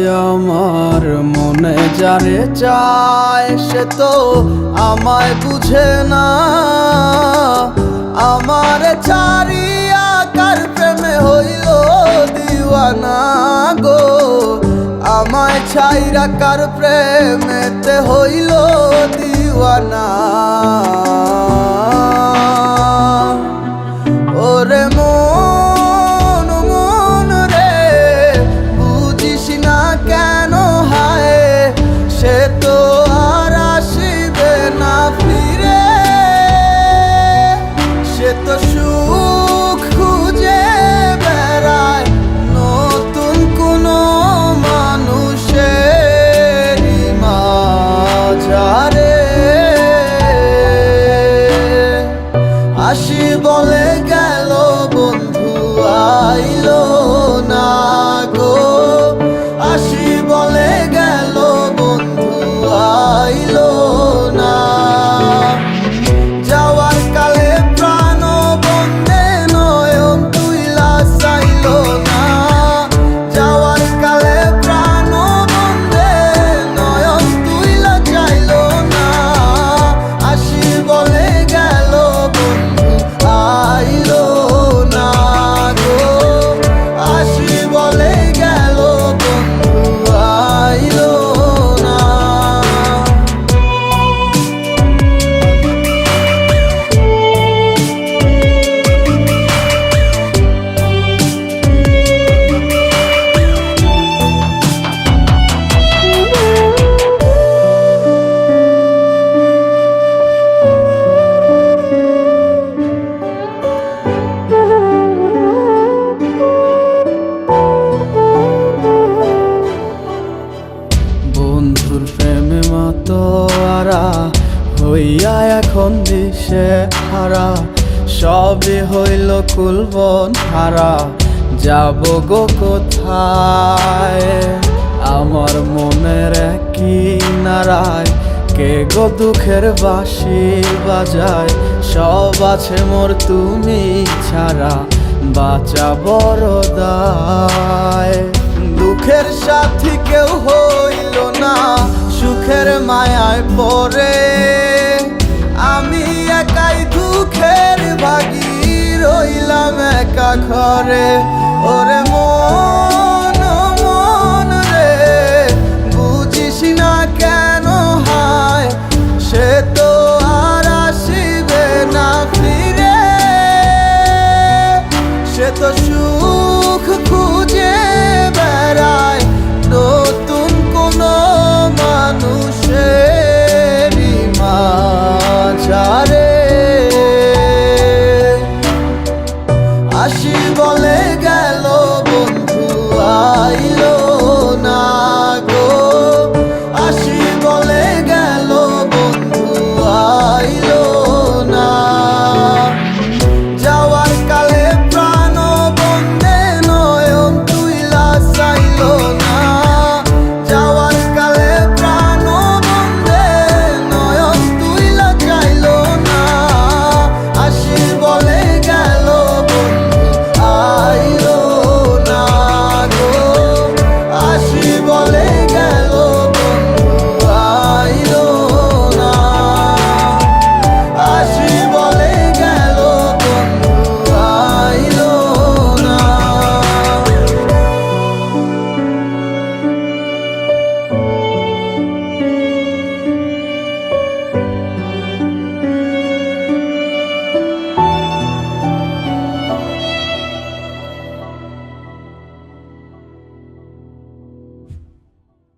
আমার মনে যারে চায় সে তো আমায় বুঝে না। আমার ছাড়িয়া কার প্রেমে হইল দিওয়ানা গো, আমায় ছাইরা কার প্রেমেতে হইল দিওয়ানা। ওরে মন মন রে বুঝিস না কেন হায়, সে তো আর আসিবে না ফিরে। সে তো সুখ খুঁজে বেড়ায় নতুন কোনো মানুষের মাঝারে। আসি বলে গেল বন্ধু আইলো না গো, আসি বলে গেল বন্ধু আইলো না। যাওয়ার কালে প্রাণ বন্ধে নয়ন তুইলা চাইলো না। যাওয়ার কালে প্রাণ বন্ধে নয়ন তুইলা চাইলো না। আসি বলে গেল বন্ধু আইলো না গো, আসি বলে গেল বন্ধু আইলো না। বন্ধুর প্রেমে মাতোয়ারা হইয়া এখন দিশে হারা, সবে হইল কুলবন হারা, যাব গো কোথায়। আমার মনের কিনারায় কে গো দুঃখের বাঁশি বাজায়, সব আছে মোর তুমি ছাড়া বাঁচা বড় দায়। দুঃখের সাথী কেউ হইল না সুখের মায়ায় পড়ে, আমি একাই দুঃখের ভাগী রইলাম একা ঘরে। ওরে